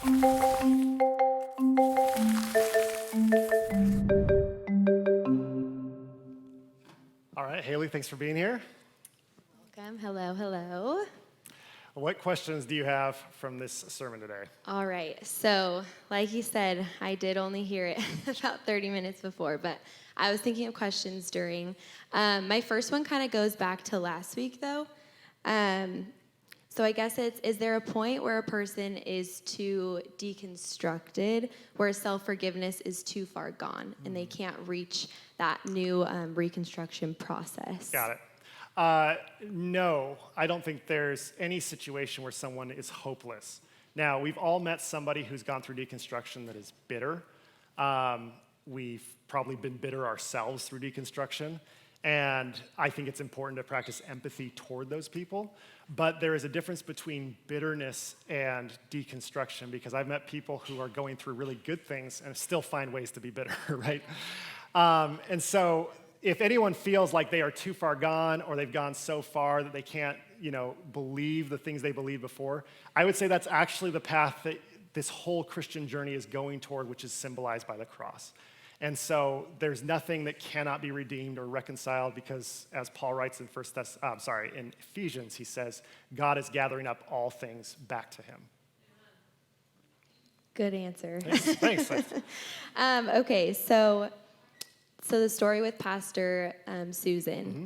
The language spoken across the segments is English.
All right, Hailey, thanks for being here. Welcome. Hello, hello. What questions do you have from this sermon today? All right. So, like you said, I did only hear it about 30 minutes before, but I was thinking of questions during. My first one kind of goes back to last week, though. So I guess is there a point where a person is too deconstructed, where self-forgiveness is too far gone, and they can't reach that new reconstruction process? Got it. No, I don't think there's any situation where someone is hopeless. Now, we've all met somebody who's gone through deconstruction that is bitter. We've probably been bitter ourselves through deconstruction. And I think it's important to practice empathy toward those people. But there is a difference between bitterness and deconstruction, because I've met people who are going through really good things and still find ways to be bitter, right? And so if anyone feels like they are too far gone, or they've gone so far that they can't, believe the things they believed before, I would say that's actually the path that this whole Christian journey is going toward, which is symbolized by the cross. And so there's nothing that cannot be redeemed or reconciled, because as Paul writes in in Ephesians, he says, God is gathering up all things back to him. Good answer. Thanks. Okay, so the story with Pastor Susan. Mm-hmm.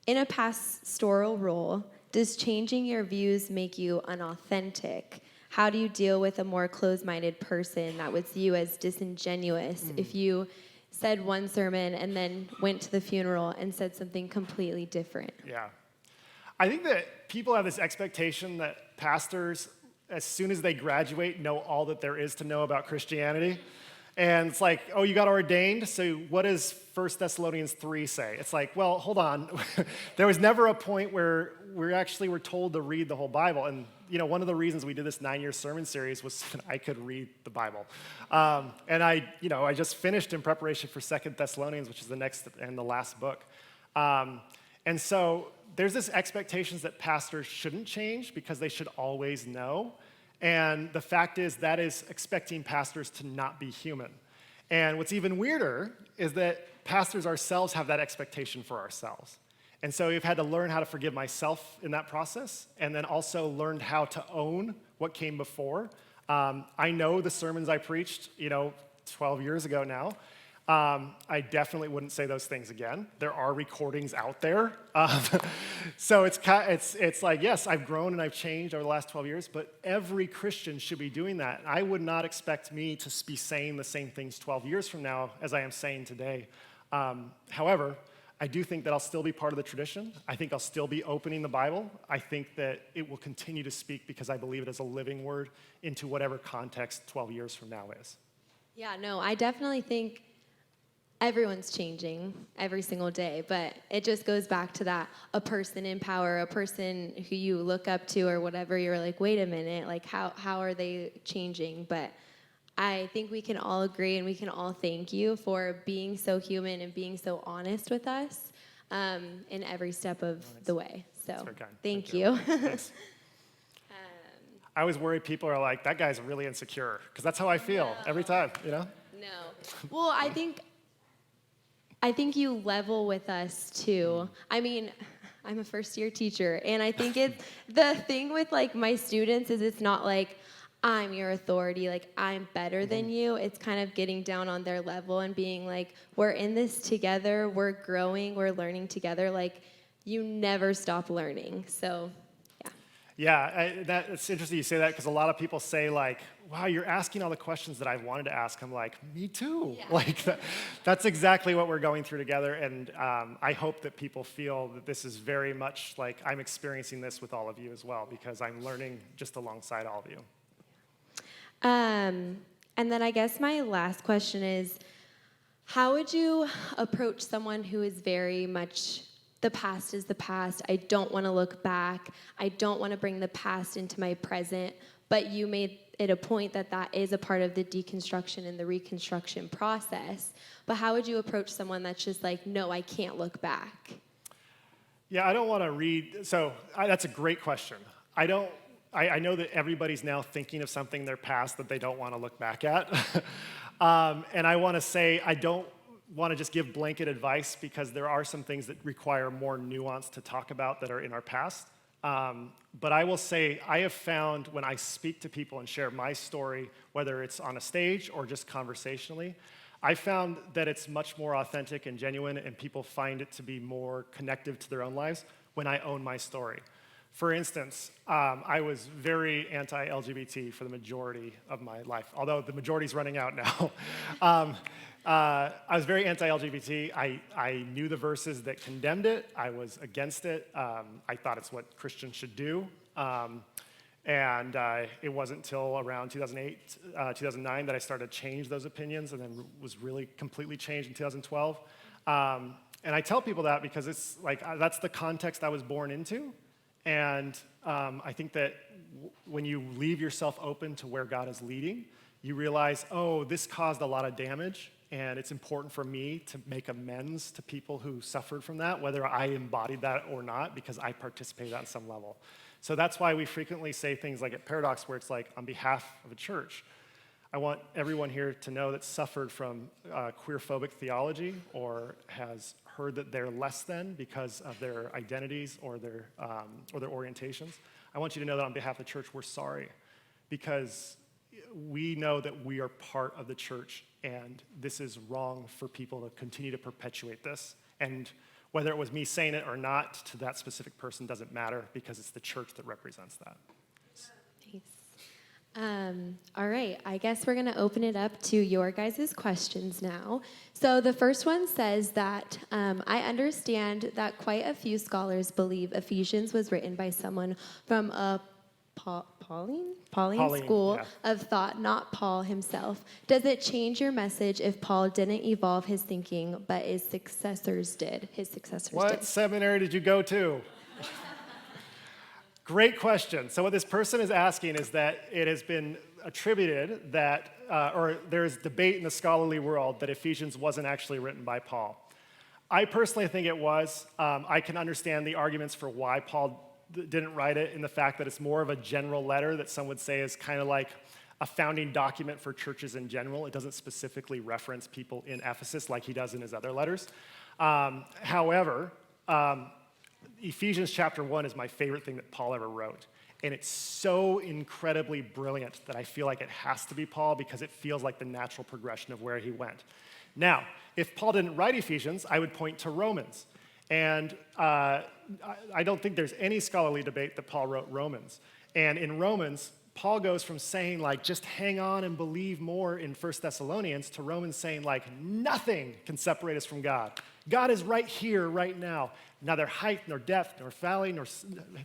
In a pastoral role, does changing your views make you unauthentic? How do you deal with a more closed-minded person that would see you as disingenuous if you said one sermon and then went to the funeral and said something completely different? Yeah. I think that people have this expectation that pastors, as soon as they graduate, know all that there is to know about Christianity. And it's like, oh, you got ordained, so what does 1 Thessalonians 3 say? It's like, well, hold on. There was never a point where we actually were told to read the whole Bible. And, one of the reasons we did this 9-year sermon series was so that I could read the Bible. And I just finished in preparation for 2 Thessalonians, which is the next and the last book. And so there's this expectations that pastors shouldn't change because they should always know. And the fact is, that is expecting pastors to not be human. And what's even weirder is that pastors ourselves have that expectation for ourselves. And so we've had to learn how to forgive myself in that process, and then also learned how to own what came before. I know the sermons I preached, 12 years ago now. I definitely wouldn't say those things again. There are recordings out there. So it's like, yes, I've grown and I've changed over the last 12 years, but every Christian should be doing that. I would not expect me to be saying the same things 12 years from now as I am saying today. However, I do think that I'll still be part of the tradition. I think I'll still be opening the Bible. I think that it will continue to speak because I believe it as a living word into whatever context 12 years from now is. Yeah, no, I definitely think everyone's changing every single day, but it just goes back to that, a person in power, a person who you look up to or whatever, you're like, wait a minute, like how are they changing? But I think we can all agree and we can all thank you for being so human and being so honest with us in every step of the way. So thank you. Thanks. I always worry people are like, that guy's really insecure, because that's how I feel every time, No. Well, I think you level with us too. I mean, I'm a first-year teacher, and I think the thing with like my students is it's not like I'm your authority, like I'm better than you. It's kind of getting down on their level and being like, we're in this together, we're growing, we're learning together. Like, you never stop learning. So, yeah. Yeah, it's interesting you say that, because a lot of people say like, wow, you're asking all the questions that I wanted to ask. I'm like, me too. Yeah. Like, that's exactly what we're going through together. And I hope that people feel that this is very much like I'm experiencing this with all of you as well, because I'm learning just alongside all of you. And then I guess my last question is, how would you approach someone who is very much, the past is the past, I don't want to look back, I don't want to bring the past into my present, but you made it a point that is a part of the deconstruction and the reconstruction process. But how would you approach someone that's just like, no, I can't look back? Yeah, I don't want to read, that's a great question. I don't I know that everybody's now thinking of something in their past that they don't want to look back at. And I want to say I don't want to just give blanket advice because there are some things that require more nuance to talk about that are in our past. But I will say I have found when I speak to people and share my story, whether it's on a stage or just conversationally, I found that it's much more authentic and genuine, and people find it to be more connective to their own lives when I own my story. For instance, I was very anti-LGBT for the majority of my life, although the majority's running out now. I was very anti-LGBT. I knew the verses that condemned it. I was against it. I thought it's what Christians should do. And it wasn't until around 2008, 2009 that I started to change those opinions, and then was really completely changed in 2012. And I tell people that because it's like that's the context I was born into. And I think that when you leave yourself open to where God is leading, you realize, oh, this caused a lot of damage, and it's important for me to make amends to people who suffered from that, whether I embodied that or not, because I participated on some level. So that's why we frequently say things like at Paradox, where it's like, on behalf of a church, I want everyone here to know that suffered from queerphobic theology or has heard that they're less than because of their identities or their orientations. I want you to know that on behalf of the church, we're sorry, because we know that we are part of the church, and this is wrong for people to continue to perpetuate this. And whether it was me saying it or not to that specific person doesn't matter, because it's the church that represents that. Nice. All right, I guess we're going to open it up to your guys' questions now. So the first one says that I understand that quite a few scholars believe Ephesians was written by someone from a Pauline school yeah. of thought, not Paul himself. Does it change your message if Paul didn't evolve his thinking, but his successors did? What seminary did you go to? Great question. So what this person is asking is that it has been attributed that, or there's debate in the scholarly world that Ephesians wasn't actually written by Paul. I personally think it was. I can understand the arguments for why Paul didn't write it in the fact that it's more of a general letter that some would say is kind of like a founding document for churches in general. It doesn't specifically reference people in Ephesus like he does in his other letters. However, Ephesians chapter 1 is my favorite thing that Paul ever wrote. And it's so incredibly brilliant that I feel like it has to be Paul because it feels like the natural progression of where he went. Now, if Paul didn't write Ephesians, I would point to Romans. And I don't think there's any scholarly debate that Paul wrote Romans. And in Romans, Paul goes from saying, like, just hang on and believe more in 1 Thessalonians to Romans saying, like, nothing can separate us from God. God is right here, right now. Neither height, nor depth, nor valley, nor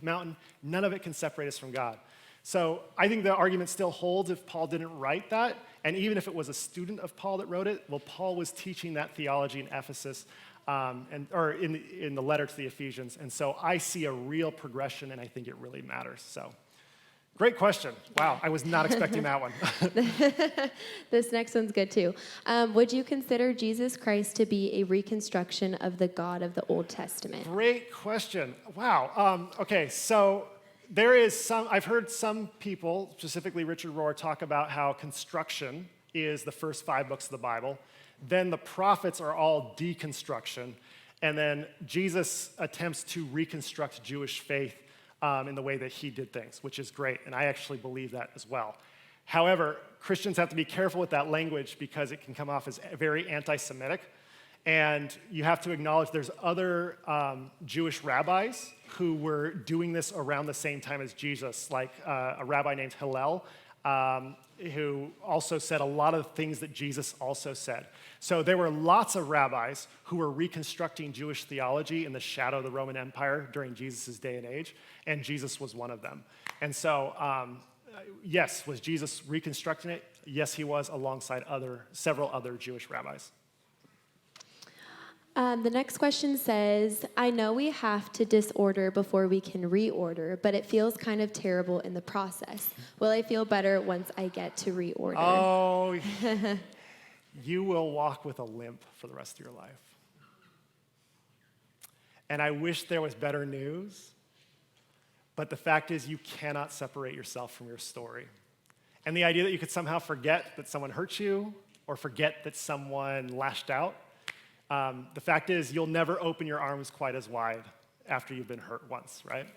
mountain, none of it can separate us from God. So I think the argument still holds if Paul didn't write that. And even if it was a student of Paul that wrote it, well, Paul was teaching that theology in Ephesus, or in the letter to the Ephesians. And so I see a real progression, and I think it really matters. So great question. Wow, I was not expecting that one. This next one's good too. Would you consider Jesus Christ to be a reconstruction of the God of the Old Testament? Great question. Wow. Okay, so there is I've heard some people, specifically Richard Rohr, talk about how construction is the first 5 books of the Bible. Then the prophets are all deconstruction. And then Jesus attempts to reconstruct Jewish faith in the way that he did things, which is great. And I actually believe that as well. However, Christians have to be careful with that language because it can come off as very anti-Semitic. And you have to acknowledge there's other Jewish rabbis who were doing this around the same time as Jesus, like a rabbi named Hillel, who also said a lot of things that Jesus also said. So there were lots of rabbis who were reconstructing Jewish theology in the shadow of the Roman Empire during Jesus' day and age, and Jesus was one of them. And so, yes, was Jesus reconstructing it? Yes, he was, alongside several other Jewish rabbis. The next question says, I know we have to disorder before we can reorder, but it feels kind of terrible in the process. Will I feel better once I get to reorder? Oh, you will walk with a limp for the rest of your life. And I wish there was better news, But the fact is, you cannot separate yourself from your story. And the idea that you could somehow forget that someone hurt you or forget that someone lashed out, the fact is, you'll never open your arms quite as wide after you've been hurt once, right?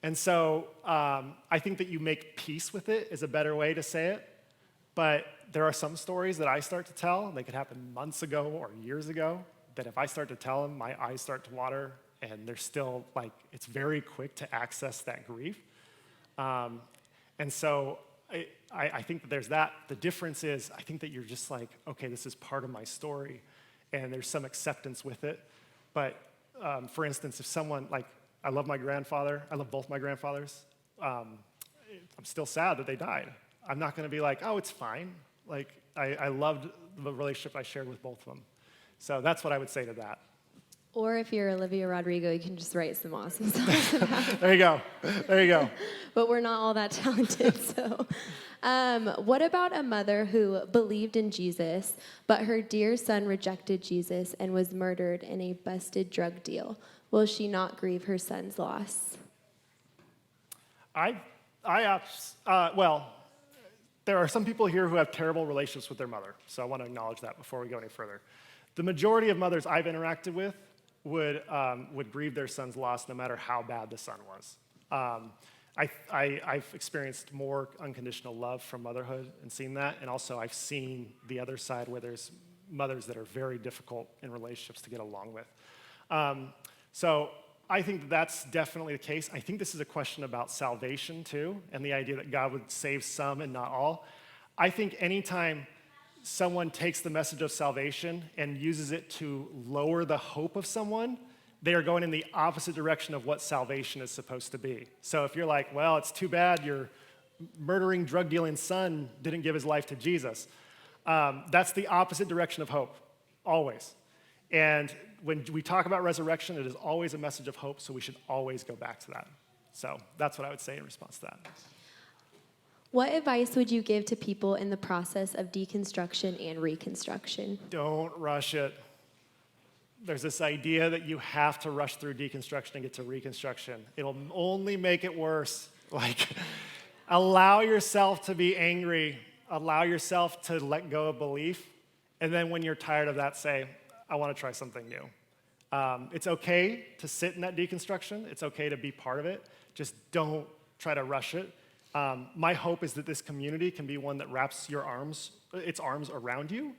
And so I think that you make peace with it is a better way to say it. But there are some stories that I start to tell, they could happen months ago or years ago, that if I start to tell them, my eyes start to water, and they're still like, it's very quick to access that grief. And so I think that there's that. The difference is, I think that you're just like, okay, this is part of my story, and there's some acceptance with it. But for instance, if someone, like, I love my grandfather, I love both my grandfathers, I'm still sad that they died. I'm not gonna be like, oh, it's fine. Like, I loved the relationship I shared with both of them. So that's what I would say to that. Or if you're Olivia Rodrigo, you can just write some awesome songs about it. There you go. There you go. But we're not all that talented, so. What about a mother who believed in Jesus, but her dear son rejected Jesus and was murdered in a busted drug deal? Will she not grieve her son's loss? Well, there are some people here who have terrible relationships with their mother, so I want to acknowledge that before we go any further. The majority of mothers I've interacted with would grieve their son's loss no matter how bad the son was. I've experienced more unconditional love from motherhood and seen that, and also I've seen the other side where there's mothers that are very difficult in relationships to get along with. So I think that's definitely the case. I think this is a question about salvation too, and the idea that God would save some and not all. I think anytime someone takes the message of salvation and uses it to lower the hope of someone, they are going in the opposite direction of what salvation is supposed to be. So if you're like, well, it's too bad your murdering, drug-dealing son didn't give his life to Jesus, that's the opposite direction of hope, always. And when we talk about resurrection, it is always a message of hope, so we should always go back to that. So that's what I would say in response to that. What advice would you give to people in the process of deconstruction and reconstruction? Don't rush it. There's this idea that you have to rush through deconstruction and get to reconstruction. It'll only make it worse. Like, allow yourself to be angry. Allow yourself to let go of belief. And then when you're tired of that, say, I want to try something new. It's okay to sit in that deconstruction. It's okay to be part of it. Just don't try to rush it. My hope is that this community can be one that wraps its arms around you,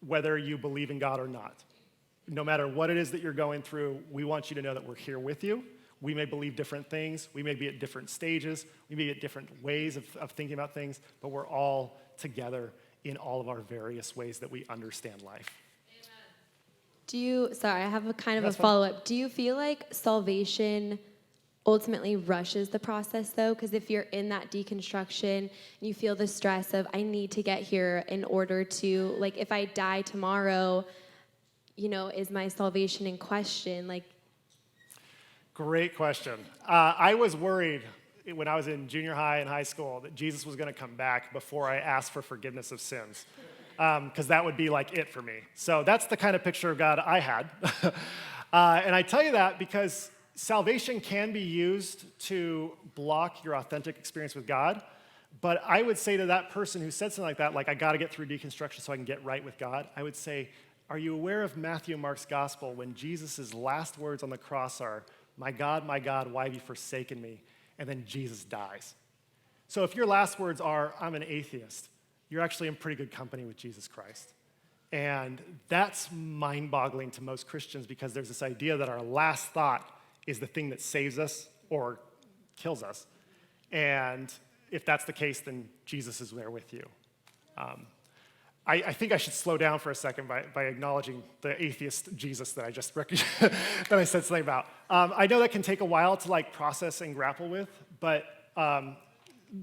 whether you believe in God or not. No matter what it is that you're going through, we want you to know that we're here with you. We may believe different things. We may be at different stages. We may be at different ways of thinking about things, but we're all together in all of our various ways that we understand life. Sorry, I have a kind of a follow-up. Do you feel like salvation ultimately rushes the process, though? Because if you're in that deconstruction and you feel the stress of, I need to get here in order to, like, if I die tomorrow, is my salvation in question? Like, great question. I was worried when I was in junior high and high school that Jesus was going to come back before I asked for forgiveness of sins. Because that would be like it for me. So that's the kind of picture of God I had. And I tell you that because salvation can be used to block your authentic experience with God. But I would say to that person who said something like that, I got to get through deconstruction so I can get right with God, I would say, are you aware of Matthew and Mark's gospel when Jesus' last words on the cross are, my God, why have you forsaken me? And then Jesus dies. So if your last words are, I'm an atheist, you're actually in pretty good company with Jesus Christ. And that's mind-boggling to most Christians because there's this idea that our last thought is the thing that saves us or kills us. And if that's the case, then Jesus is there with you. I think I should slow down for a second by acknowledging the atheist Jesus that I just that I said something about. I know that can take a while to process and grapple with, but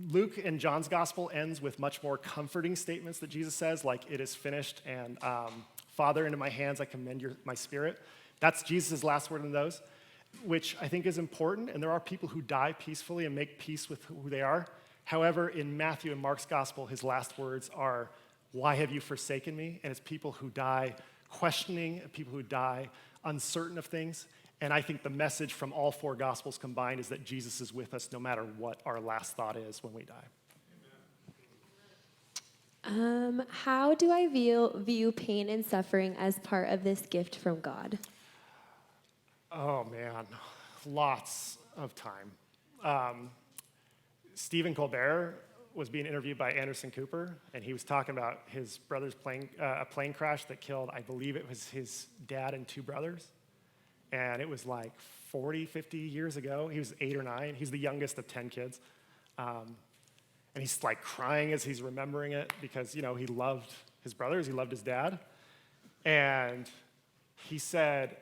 Luke and John's gospel ends with much more comforting statements that Jesus says, like, it is finished, and Father, into my hands I commend my spirit. That's Jesus' last word in those, which I think is important, and there are people who die peacefully and make peace with who they are. However, in Matthew and Mark's gospel, his last words are, why have you forsaken me? And it's people who die questioning, people who die uncertain of things. And I think the message from all four Gospels combined is that Jesus is with us no matter what our last thought is when we die. How do I view pain and suffering as part of this gift from God? Oh, man, lots of time. Stephen Colbert was being interviewed by Anderson Cooper, and he was talking about his brother's a plane crash that killed, I believe it was his dad and two brothers. And it was like 40, 50 years ago. He was 8 or 9. He's the youngest of 10 kids. And he's like crying as he's remembering it because, he loved his brothers, he loved his dad. And he said,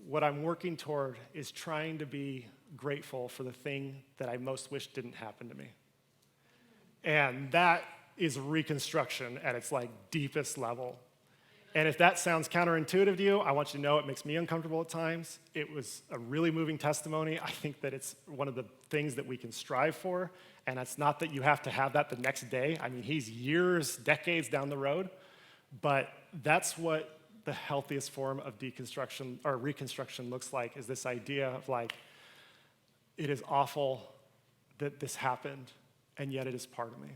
what I'm working toward is trying to be grateful for the thing that I most wish didn't happen to me. And that is Reconstruction at its deepest level. And if that sounds counterintuitive to you, I want you to know it makes me uncomfortable at times. It was a really moving testimony. I think that it's one of the things that we can strive for. And it's not that you have to have that the next day. I mean, he's years, decades down the road. But that's what the healthiest form of deconstruction or Reconstruction looks like, is this idea of it is awful that this happened, and yet it is part of me.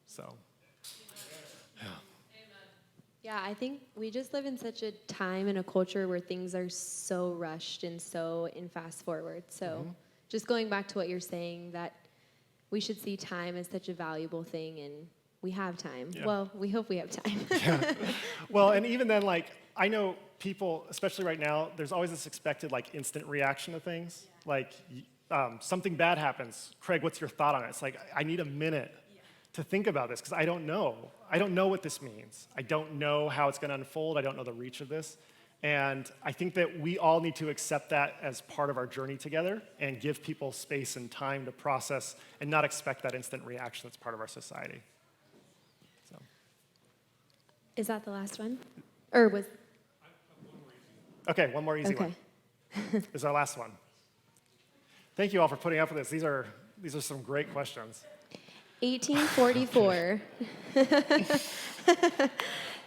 So, yeah. Yeah, I think we just live in such a time and a culture where things are so rushed and so in fast forward. So just going back to what you're saying, that we should see time as such a valuable thing, and we have time. Yeah. Well, we hope we have time. Yeah. Well, and even then, I know people, especially right now, there's always this expected instant reaction to things. Something bad happens. Craig, what's your thought on it? It's I need a minute to think about this because I don't know. I don't know what this means. I don't know how it's going to unfold. I don't know the reach of this. And I think that we all need to accept that as part of our journey together and give people space and time to process and not expect that instant reaction that's part of our society. So. Is that the last one? Or was... Okay, one more easy Okay. one. This is our last one. Thank you all for putting up with this. These are some great questions. 1844.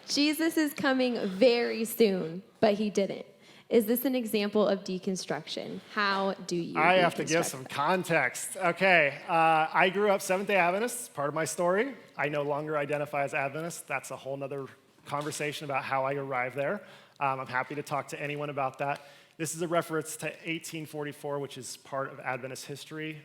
Jesus is coming very soon, but he didn't. Is this an example of deconstruction? How do you I have to give deconstruct? some context. Okay, I grew up Seventh-day Adventist. It's part of my story. I no longer identify as Adventist. That's a whole nother conversation about how I arrived there. I'm happy to talk to anyone about that. This is a reference to 1844, which is part of Adventist history.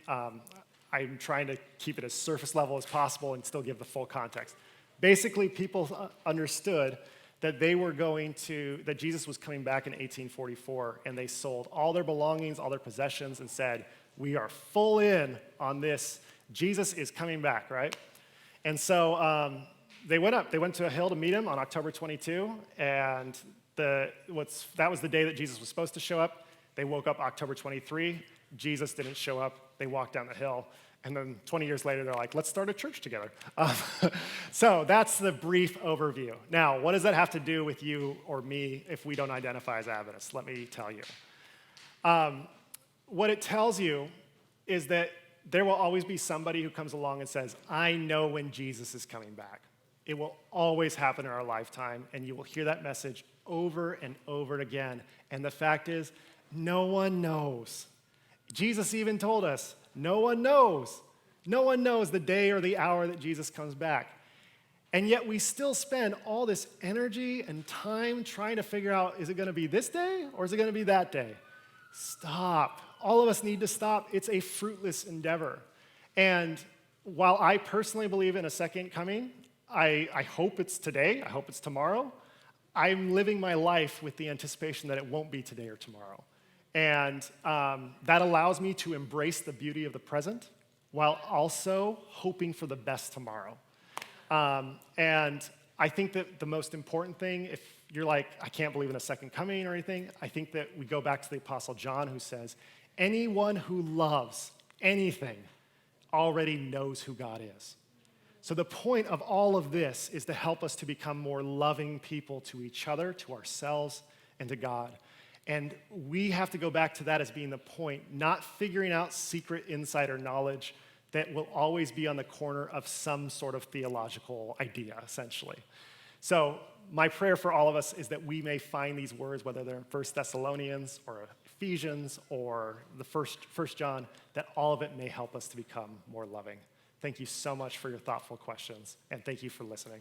I'm trying to keep it as surface level as possible and still give the full context. Basically, people understood that that Jesus was coming back in 1844, and they sold all their belongings, all their possessions, and said, we are full in on this. Jesus is coming back, right? And so they went up. They went to a hill to meet him on October 22, and that was the day that Jesus was supposed to show up. They woke up October 23. Jesus didn't show up. They walked down the hill. And then 20 years later, they're like, let's start a church together. So that's the brief overview. Now, what does that have to do with you or me if we don't identify as Adventists? Let me tell you. What it tells you is that there will always be somebody who comes along and says, I know when Jesus is coming back. It will always happen in our lifetime, and you will hear that message over and over again. And the fact is, no one knows. Jesus even told us, no one knows. No one knows the day or the hour that Jesus comes back. And yet we still spend all this energy and time trying to figure out, is it going to be this day or is it going to be that day? Stop. All of us need to stop. It's a fruitless endeavor. And while I personally believe in a second coming, I hope it's today, I hope it's tomorrow, I'm living my life with the anticipation that it won't be today or tomorrow. And that allows me to embrace the beauty of the present while also hoping for the best tomorrow. And I think that the most important thing, if you're like, I can't believe in a second coming or anything, I think that we go back to the Apostle John, who says, anyone who loves anything already knows who God is. So the point of all of this is to help us to become more loving people to each other, to ourselves, and to God. And we have to go back to that as being the point, not figuring out secret insider knowledge that will always be on the corner of some sort of theological idea, essentially. So my prayer for all of us is that we may find these words, whether they're in 1 Thessalonians or Ephesians or the first John, that all of it may help us to become more loving. Thank you so much for your thoughtful questions, and thank you for listening.